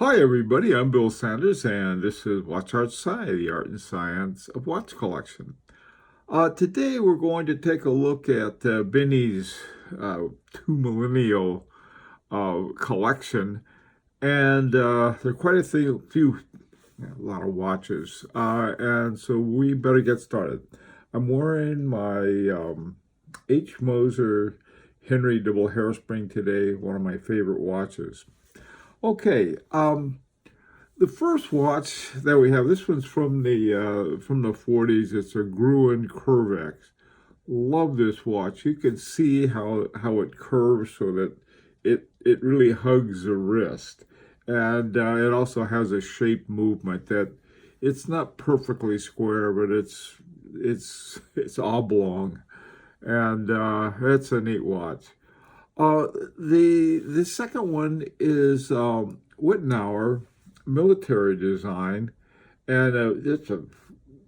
Hi, everybody. I'm Bill Sanders, and this is Watch Art Sci, the art and science of watch collection. Today, we're going to take a look at Benny's Two-Millennial collection, and there are quite a lot of watches, and so we better get started. I'm wearing my H. Moser Henry double hairspring today, one of my favorite watches. Okay, the first watch that we have, this one's from the 40s. It's a Gruen Curvex. Love this watch. You can see how it curves so that it really hugs the wrist, and it also has a shape movement that it's not perfectly square, but it's oblong, and it's a neat watch. The second one is Wittenauer military design, and it's a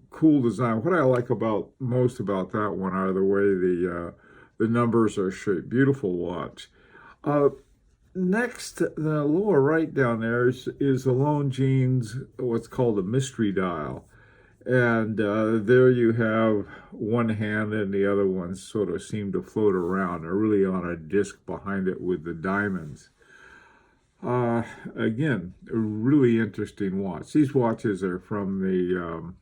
cool design. What I like about most about that one are the way the numbers are shaped. Beautiful watch. Uh, Next, the lower right down there is the Lone Jeans, what's called a mystery dial. And there you have one hand and the other one sort of seem to float around. They're really on a disc behind it with the diamonds. Again, a really interesting watch. These watches are from the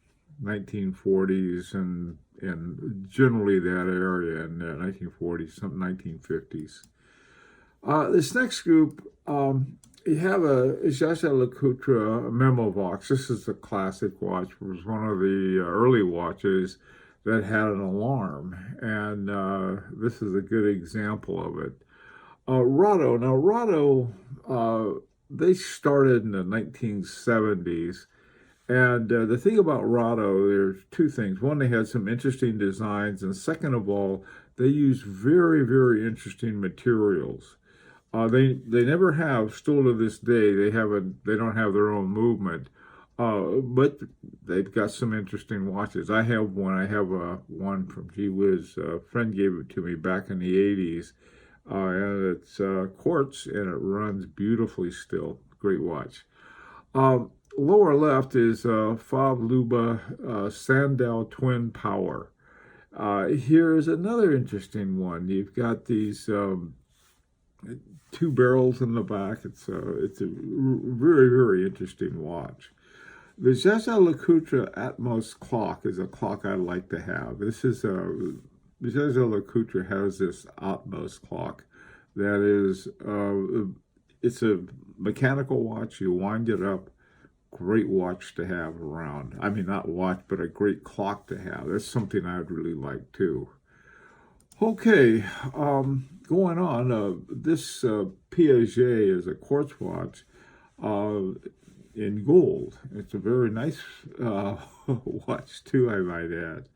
1940s and generally that area in the 1940s, some 1950s. This next group, you have a Jaeger-LeCoultre Memovox. This is a classic watch. It was one of the early watches that had an alarm, and this is a good example of it. Rado. Now, Rado, they started in the 1970s, and the thing about Rado, there's two things. One, they had some interesting designs, and second of all, they use very, very interesting materials. They never have, still to this day, they don't have their own movement, but they've got some interesting watches. I have one. I have one from Gee Whiz. A friend gave it to me back in the 80s, and it's quartz and it runs beautifully still. Great watch. Lower left is Fob Luba Sandow Twin Power. Here's another interesting one. You've got these two barrels in the back. It's a very, very interesting watch. The Jaeger-LeCoultre Atmos clock is a clock I'd like to have. The Jaeger-LeCoultre has this Atmos clock that is, it's a mechanical watch. You wind it up. Great watch to have around. I mean, not watch, but a great clock to have. That's something I'd really like too. Okay, going on. This Piaget is a quartz watch in gold. It's a very nice watch too, I might add.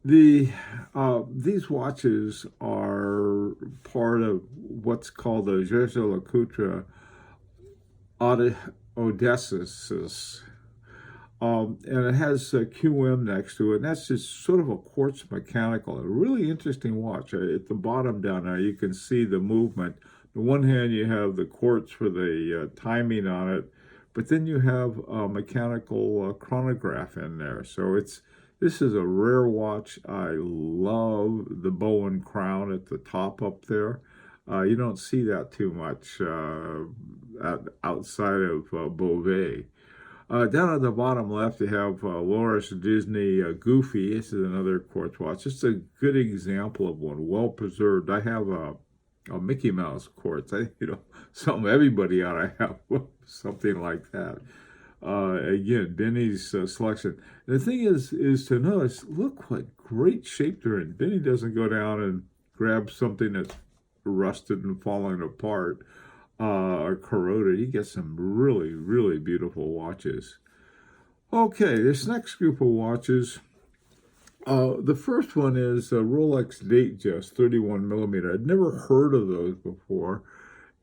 These watches are part of what's called the Jaeger-LeCoultre Odysseus. And it has a QM next to it, and that's just sort of a quartz mechanical. A really interesting watch. At the bottom down there, you can see the movement. On the one hand, you have the quartz for the timing on it, but then you have a mechanical chronograph in there. So this is a rare watch. I love the bow and crown at the top up there. You don't see that too much outside of Beauvais. Down at the bottom left, you have Loris Disney Goofy. This is another quartz watch. Just a good example of one, well preserved. I have a Mickey Mouse quartz. Something everybody ought to have, something like that. Again, Benny's selection. The thing is to notice, look what great shape they're in. Benny doesn't go down and grab something that's rusted and falling apart. Or corroded. You get some really, really beautiful watches. Okay, this next group of watches, the first one is a Rolex Datejust 31 millimeter. I'd never heard of those before,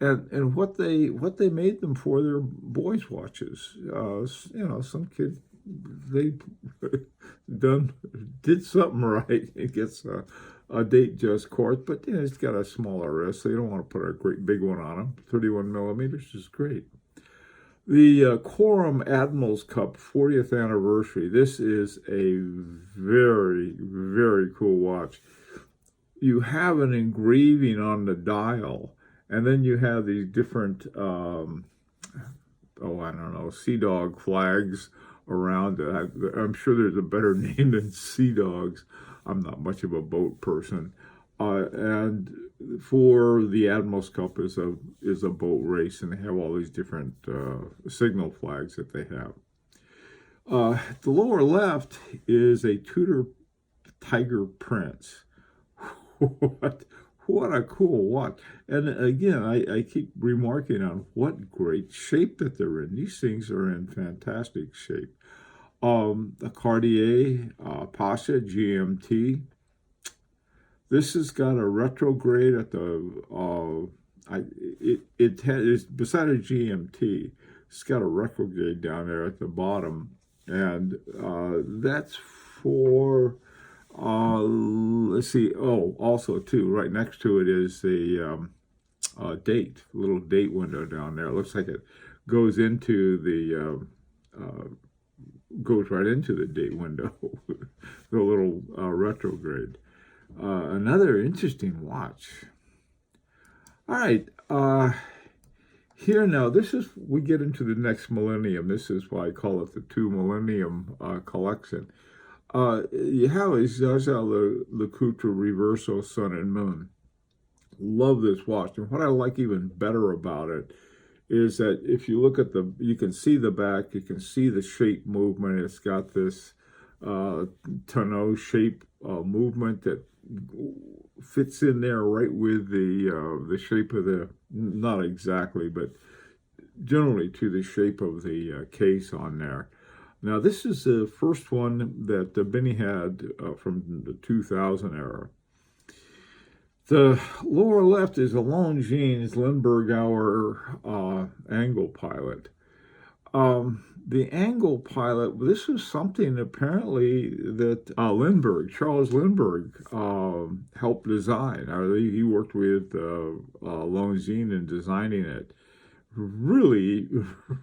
and what they made them for, they're boys' watches. Some kid they did something right. It gets a Datejust quartz, but it's got a smaller wrist, so you don't want to put a great big one on them. 31 millimeters is great. The Quorum Admiral's Cup 40th anniversary. This is a very, very cool watch. You have an engraving on the dial, and then you have these different, I don't know, Sea Dog flags around it. I'm sure there's a better name than Sea Dogs. I'm not much of a boat person. And for the Admiral's Cup is a boat race, and they have all these different signal flags that they have. The lower left is a Tudor Tiger Prince. What a cool watch. And again, I keep remarking on what great shape that they're in. These things are in fantastic shape. The Cartier Pasha GMT. This has got a retrograde at the, it's beside a GMT. It's got a retrograde down there at the bottom. And that's for, let's see, also too, right next to it is the little date window down there. It looks like it goes into goes right into the date window, the little retrograde. Another interesting watch. All right, here now, we get into the next millennium. This is why I call it the Two-Millennium collection. You have a Jaeger-LeCoultre Reverso Sun and Moon. Love this watch. And what I like even better about it is that if you look at you can see the back, you can see the shape movement. It's got this tonneau shape movement that fits in there right with the shape of not exactly, but generally to the shape of the case on there. Now, this is the first one that Benny had from the 2000 era. The lower left is a Longines Lindbergh-Hour angle pilot. The angle pilot, this is something apparently that Charles Lindbergh, helped design. He worked with Longines in designing it. Really,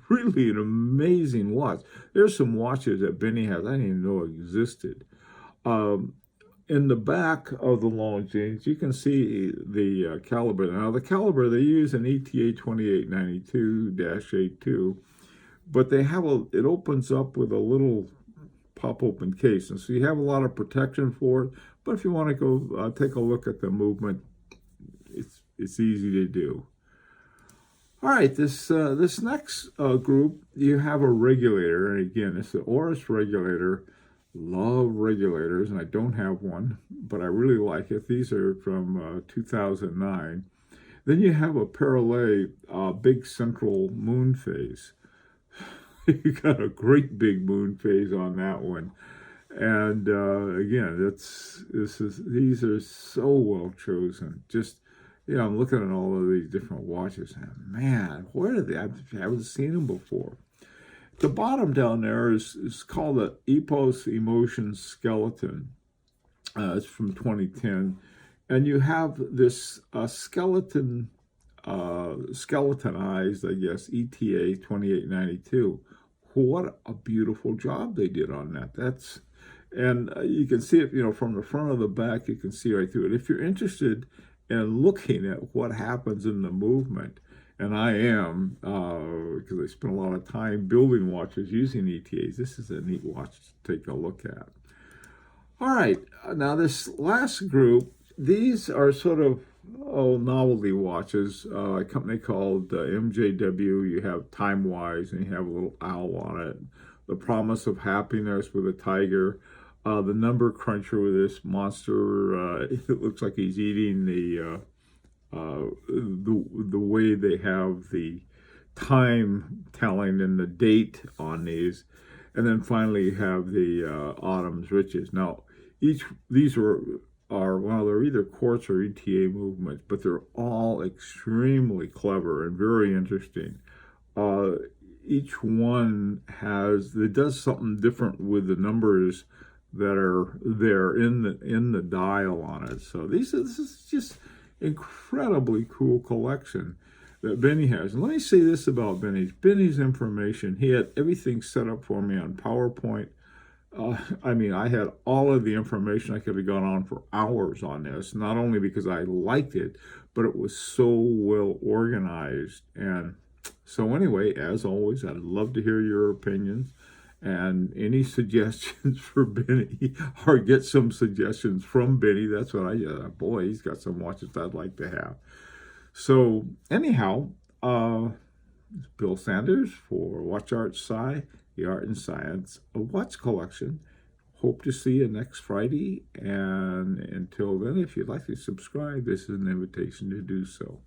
really an amazing watch. There's some watches that Benny has I didn't even know existed. In the back of the Longines, you can see the caliber. Now, the caliber, they use an ETA 2892-82, but they have it opens up with a little pop-open case. And so you have a lot of protection for it. But if you want to go take a look at the movement, it's easy to do. All right, this next group, you have a regulator. And again, it's the Oris regulator. Love regulators, and I don't have one, but I really like it. These are from 2009. Then you have a Parallel big central moon phase. You got a great big moon phase on that one. And again, these are so well chosen. Just, I'm looking at all of these different watches, and man, where are they? I haven't seen them before. The bottom down there is called the Epos Emotion Skeleton. It's from 2010. And you have this skeletonized, I guess, ETA 2892. What a beautiful job they did on that. And you can see it, from the front of the back, you can see right through it. If you're interested in looking at what happens in the movement, and I am, because I spent a lot of time building watches using ETAs. This is a neat watch to take a look at. All right, now this last group, these are sort of novelty watches. A company called MJW. You have Time-Wise, and you have a little owl on it. The Promise of Happiness with a tiger. The Number Cruncher with this monster. It looks like he's eating the way they have the time telling and the date on these. And then finally you have the Autumn's Riches. Now, these are they're either quartz or ETA movements, but they're all extremely clever and very interesting. Each one does something different with the numbers that are there in the dial on it. So this is just incredibly cool collection. that Benny has. And let me say this about Benny's information. He had everything set up for me on PowerPoint. I mean, I had all of the information. I could have gone on for hours on this, not only because I liked it, but it was so well organized. And so anyway, as always, I'd love to hear your opinions and any suggestions for Benny, or get some suggestions from Benny. That's what boy, he's got some watches I'd like to have. So anyhow, Bill Sanders for Watch Art Sci, the Art and Science of Watch Collection. Hope to see you next Friday. And until then, if you'd like to subscribe, this is an invitation to do so.